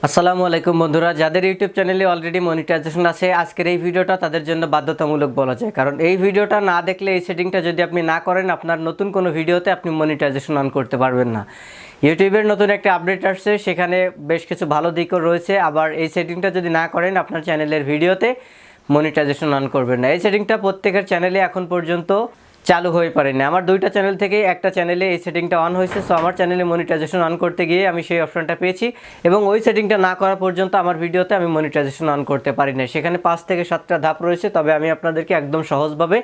আসসালামু আলাইকুম বন্ধুরা, যাদের ইউটিউব চ্যানেলে অলরেডি মনিটাইজেশন আছে, আজকের এই ভিডিওটা তাদের জন্য বাধ্যতামূলক বলা যায়। কারণ এই ভিডিওটা না দেখলে, এই সেটিংটা যদি আপনি না করেন, আপনার নতুন কোনো ভিডিওতে আপনি মনিটাইজেশন অন করতে পারবেন না। ইউটিউবের নতুন একটা আপডেট আসছে, সেখানে বেশ কিছু ভালো দিকও রয়েছে। আবার এই সেটিংটা যদি না করেন, আপনার চ্যানেলের ভিডিওতে মনিটাইজেশন অন করবেন না। এই সেটিংটা প্রত্যেকের চ্যানেলে এখন পর্যন্ত চালু হয়ে পারেনি। আমার দুইটা চ্যানেল থেকে একটা চ্যানেলে এই সেটিংটা অন হয়েছে। সো আমার চ্যানেলে মনিটাইজেশন অন করতে গিয়ে আমি সেই অপশনটা পেয়েছি, এবং ওই সেটিংটা না করা পর্যন্ত আমার ভিডিওতে আমি মনিটাইজেশন অন করতে পারি না। সেখানে 5 থেকে 7টা ধাপ রয়েছে, তবে আমি আপনাদেরকে একদম সহজভাবে,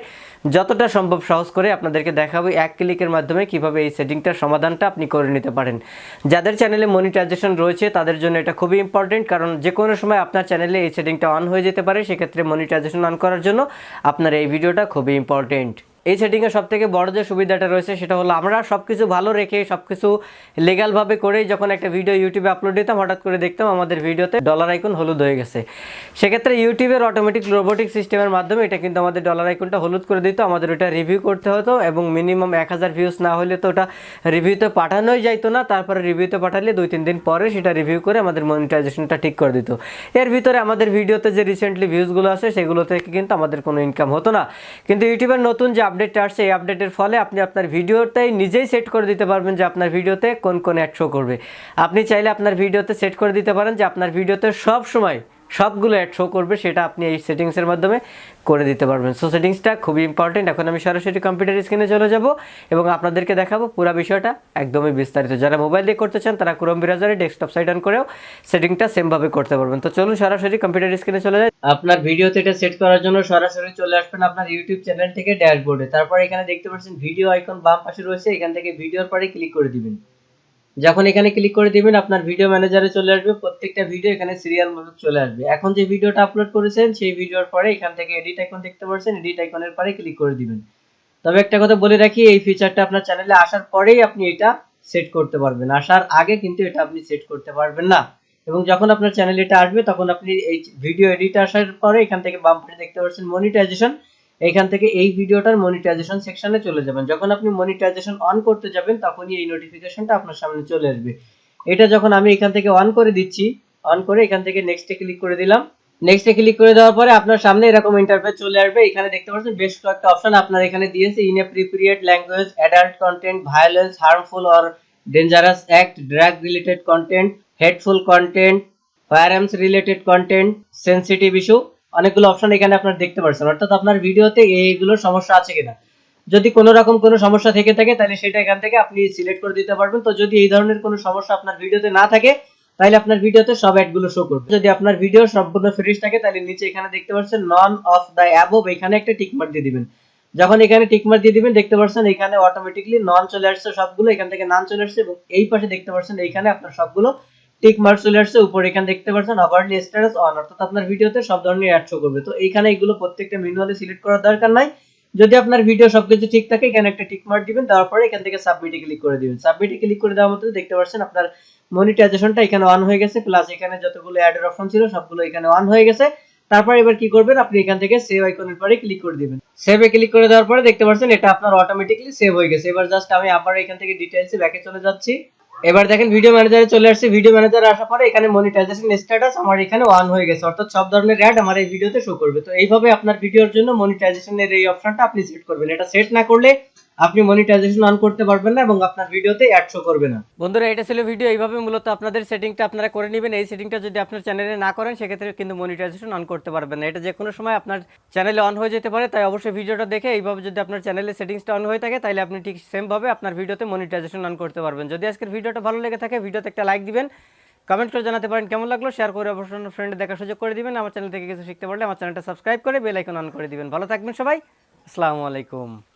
যতটা সম্ভব সহজ করে আপনাদেরকে দেখাবো এক ক্লিকের মাধ্যমে কিভাবে এই সেটিংটার সমাধানটা আপনি করে নিতে পারেন। যাদের চ্যানেলে মনিটাইজেশন রয়েছে তাদের জন্য এটা খুবই ইম্পর্টেন্ট, কারণ যে কোনো সময় আপনার চ্যানেলে এই সেটিংটা অন হয়ে যেতে পারে। সেক্ষেত্রে মনিটাইজেশন অন করার জন্য আপনার এই ভিডিওটা খুবই ইম্পর্টেন্ট। এই সেটিংয়ের সবথেকে বড় যে সুবিধাটা রয়েছে সেটা হলো, আমরা সব কিছু ভালো রেখে সব কিছু লিগ্যালভাবে করেই যখন একটা ভিডিও ইউটিউবে আপলোড দিতাম, হঠাৎ করে দেখতাম আমাদের ভিডিওতে ডলার আইকন হলুদ হয়ে গেছে। সেক্ষেত্রে ইউটিউবের অটোমেটিক রোবোটিক সিস্টেমের মাধ্যমে এটা কিন্তু আমাদের ডলার আইকনটা হলুদ করে দিত। আমাদের ওটা রিভিউ করতে হতো, এবং মিনিমাম 1000 ভিউজ না হলে তো ওটা রিভিউতে পাঠানোই যাইতো না। তারপরে রিভিউতে পাঠালে 2-3 দিন পরে সেটা রিভিউ করে আমাদের মনিটাইজেশনটা ঠিক করে দিত। এর ভিতরে আমাদের ভিডিওতে যে রিসেন্টলি ভিউজগুলো আছে সেগুলো থেকে কিন্তু আমাদের কোনো ইনকাম হতো না। কিন্তু ইউটিউবের নতুন যে আপডেটটা আসছে, এই আপডেটের ফলে আপনি আপনার ভিডিওটাই নিজেই সেট করে দিতে পারবেন যে আপনার ভিডিওতে কোন কোন অ্যাড শো করবে। আপনি চাইলে আপনার ভিডিওতে সেট করে দিতে পারেন যে আপনার ভিডিওতে সব সময় সবগুলো অ্যাড শো করবে, সেটা আপনি এই সেটিংসের মাধ্যমে করে দিতে পারবেন। সো সেটিংসটা খুবই ইম্পর্টেন্ট। এখন আমি সরাসরি কম্পিউটার স্ক্রিনে চলে যাব এবং আপনাদেরকে দেখাবো পুরো বিষয়টা একদমই বিস্তারিত। যারা মোবাইল দিয়ে করতে চান তারা ক্রোম ব্রাউজারে ডেস্কটপ সাইট অন করেও সেটিংটা সেমভাবে করতে পারবেন। তো চলুন সরাসরি কম্পিউটার স্ক্রিনে চলে যাই। আপনার ভিডিওতে এটা সেট করার জন্য সরাসরি চলে আসবেন আপনার ইউটিউব চ্যানেল থেকে ড্যাশবোর্ডে। তারপর এখানে দেখতে পাচ্ছেন ভিডিও আইকন বাম পাশে রয়েছে, এখান থেকে ভিডিওর পরে ক্লিক করে দিবেন। যখন এখানে ক্লিক করে দিবেন, আপনার ভিডিও ম্যানেজারে চলে আসবে। প্রত্যেকটা ভিডিও এখানে সিরিয়াল মতো চলে আসবে। এখন যে ভিডিওটা আপলোড করেছেন সেই ভিডিওর পরে এখান থেকে এডিট আইকন দেখতে পাচ্ছেন, এডিট আইকনের পরে ক্লিক করে দিবেন। তবে একটা কথা বলে রাখি, এই ফিচারটা আপনার চ্যানেলে আসার পরেই আপনি এটা সেট করতে পারবেন, আসার আগে কিন্তু এটা আপনি সেট করতে পারবেন না। এবং যখন আপনার চ্যানেলে এটা আসবে তখন আপনি এই ভিডিও এডিট আসার পরে এখান থেকে বাম পাশে দেখতে পাচ্ছেন মনিটাইজেশন, এখান থেকে এই ভিডিওটার মনিটাইজেশন সেকশনে চলে যাবেন। যখন আপনি মনিটাইজেশন অন করতে যাবেন তখনই এই নোটিফিকেশনটা আপনার সামনে চলে আসবে। এটা যখন আমি এখান থেকে অন করে দিচ্ছি, অন করে এখান থেকে নেক্সটে ক্লিক করে দিলাম। নেক্সটে ক্লিক করে দেওয়ার পরে আপনার সামনে এরকম ইন্টারফেস চলে আসবে। এখানে দেখতে পাচ্ছেন বেশ কয়েকটা অপশন আপনার এখানে দিয়েছে। Inappropriate language, adult content, violence, harmful or dangerous act, drug related content, hateful content, firearms related content, sensitive issue, অনেকগুলো অপশন এখানে আপনারা দেখতে পাচ্ছেন। অর্থাৎ আপনার ভিডিওতে এইগুলোর সমস্যা আছে কিনা। যদি কোনো রকম কোনো সমস্যা থেকে থাকে তাহলে সেটা এখান থেকে আপনি সিলেক্ট করে দিতে পারবেন। তো যদি এই ধরনের কোনো সমস্যা আপনার ভিডিওতে না থাকে তাহলে আপনার ভিডিওতে সব অ্যাডগুলো শো করবে। যদি আপনার ভিডিও সম্পূর্ণ ফ্রেশ থাকে তাহলে নিচে এখানে দেখতে পাচ্ছেন নন অফ দ্য অ্যাবভ, এখানে একটা টিক মার্ক দিয়ে দিবেন। যখন এখানে টিক মার্ক দিয়ে দিবেন দেখতে পাচ্ছেন এখানে অটোমেটিক্যালি নন চলে আসছে সবগুলো, এখান থেকে নান চলে আসছে, এবং এই পাশে দেখতে পাচ্ছেন এইখানে আপনার সবগুলো টিক মার্ক চলে আসছে। উপরে এখানে দেখতে পাচ্ছেন ওভারলি স্ট্যাটাস অন, অর্থাৎ আপনার ভিডিওতে সব ধরনের অ্যাড শো করবে। তো এইখানে এগুলো প্রত্যেকটা ম্যানুয়ালি সিলেক্ট করার দরকার নাই। যদি আপনার ভিডিও সবকিছু ঠিক থাকে এখানে একটা টিক মার্ক দিবেন, তারপরে এখান থেকে সাবমিটে ক্লিক করে দিবেন। সাবমিটে ক্লিক করে দেওয়ার মতো দেখতে পাচ্ছেন আপনার মনিটাইজেশনটা এখানে অন হয়ে গেছে, প্লাস এখানে যতগুলো অ্যাডের অপশন ছিল সবগুলো এখানে অন হয়ে গেছে। তারপর এবার কি করবেন, আপনি এখান থেকে সেভ আইকনের পরে ক্লিক করে দিবেন। সেভে ক্লিক করে দেওয়ার পরে দেখতে পাচ্ছেন এটা আপনার অটোমেটিক্যালি সেভ হয়ে গেছে। এবার জাস্ট আমি আবার এখান থেকে ডিটেইলসে ব্যাকে চলে যাচ্ছি। এবার দেখেন ভিডিও ম্যানেজারে চলে আসছে। ভিডিও ম্যানেজারে আসার পরে এখানে মনিটাইজেশন স্ট্যাটাস আমার এখানে অন হয়ে গেছে, অর্থাৎ সব ধরনের অ্যাড আমার এই ভিডিওতে শো করবে। তো এইভাবে আপনার ভিডিওর জন্য মনিটাইজেশনের এই অপশনটা আপনি সেট করবেন। এটা সেট না করলে আপনি মনিটাইজেশন অন করতে পারবেন না এবং আপনার ভিডিওতে অ্যাড শো করবে না। বন্ধুরা, এটা ছিল ভিডিও। এইভাবে মূলত আপনাদের সেটিংটা আপনারা করে নেবেন। এই সেটিংটা যদি আপনার চ্যানেলে না করেন সেক্ষেত্রে কিন্তু মনিটাইজেশন অন করতে পারবেন না। এটা যে কোনো সময় আপনার চ্যানেলে অন হয়ে যেতে পারে, তাই অবশ্যই ভিডিওটা দেখে এইভাবে যদি আপনার চ্যানেলে সেটিংসটা অন হয়ে থাকে তাহলে আপনি ঠিক সেমভাবে আপনার ভিডিওতে মনিটাইজেশন অন করতে পারবেন। যদি আজকের ভিডিওটা ভালো লেগে থাকে ভিডিওতে একটা লাইক দিবেন, কমেন্ট করে জানাতে পারেন কেমন লাগলো, শেয়ার করে অবশ্যই ফ্রেন্ডে দেখার সুযোগ করে দিবেন। আমার চ্যানেল থেকে কিছু শিখতে পারলে আমার চ্যানেলটা সাবস্ক্রাইব করে বেল আইকন অন করে দিবেন। ভালো থাকবেন সবাই, আসসালামু আলাইকুম।